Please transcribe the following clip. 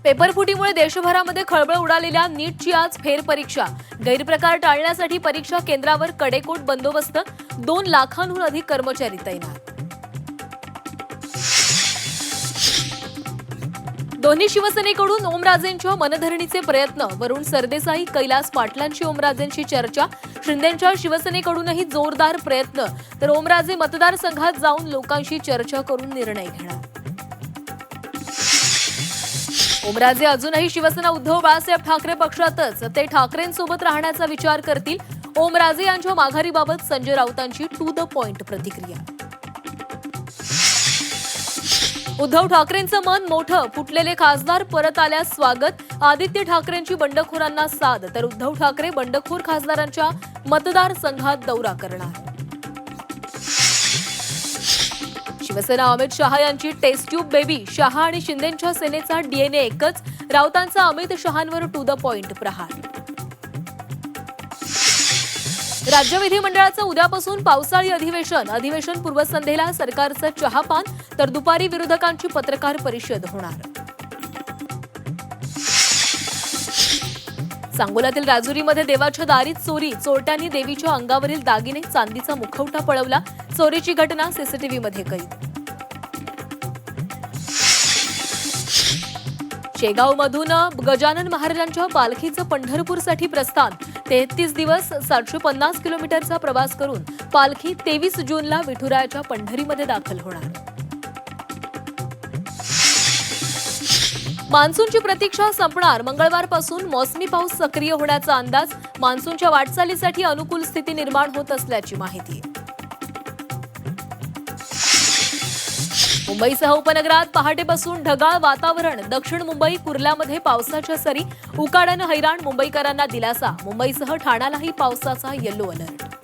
पेपरफुटीमुळे देशभरामध्ये खळबळ उडालेल्या नीटची आज फेरपरीक्षा। गैरप्रकार टाळण्यासाठी परीक्षा केंद्रावर कडेकोट बंदोबस्त, 2 लाखांहून अधिक कर्मचारी तैनात। दोन्ही शिवसेनेकडून ओमराजेंच्या मनधरणीचे प्रयत्न, वरुण सरदेसाई कैलास पाटलांची ओमराजेंची चर्चा। शिंदेंच्या शिवसेनेकडूनही जोरदार प्रयत्न, तर ओमराजे मतदारसंघात जाऊन लोकांशी चर्चा करून निर्णय घेणार। ओमराजे अजूनही शिवसेना उद्धव बाळासाहेब ठाकरे पक्षातच, ते ठाकरेंसोबत राहण्याचा विचार करतील। ओमराजे यांच्या माघारीबाबत संजय राऊतांची टू द पॉइंट प्रतिक्रिया। उद्धव ठाकरेंचं मन मोठं, फुटलेले खासदार परत आल्यास स्वागत। आदित्य ठाकरेंची बंडखोरांना साद, तर उद्धव ठाकरे बंडखोर खासदारांच्या मतदारसंघात दौरा करणार। शिवसेना अमित शहा यांची टेस्ट ट्यूब बेबी, शहा आणि शिंदेंच्या सेनेचा डीएनए एकच। राऊतांचा अमित शहांवर टू द पॉइंट प्रहार। राज्य विधिमंडळाचं उद्यापासून पावसाळी अधिवेशन पूर्वसंध्येला सरकारचं चहापान, तर दुपारी विरोधकांची पत्रकार परिषद होणार। सांगोल्यातील राजुरीमध्ये देवाच्या दारीत चोरी, चोरट्यांनी देवीच्या अंगावरील दागिने, चांदीचा मुखवटा पळवला। चोरीची घटना सीसीटीव्हीमध्ये कैद। शेगावमधून गजानन महाराजांच्या पालखीचं पंढरपूरसाठी प्रस्थान। 33 दिवस 750 किलोमीटरचा प्रवास करून पालखी 23 जूनला विठुरायाच्या पंढरीमध्ये दाखल होणार। मान्सूनची प्रतीक्षा संपणार, मंगळवारपासून मोसमी पाऊस सक्रिय होण्याचा अंदाज। मान्सूनच्या वाटचालीसाठी अनुकूल स्थिती निर्माण होत असल्याची माहिती। मुंबईसह उपनगरात पहाटेपासून ढगाळ वातावरण। दक्षिण मुंबई, कुर्ल्यामध्ये पावसाच्या सरी, उकाड्यानं हैराण मुंबईकरांना दिलासा। मुंबईसह ठाण्यालाही पावसाचा येलो अलर्ट।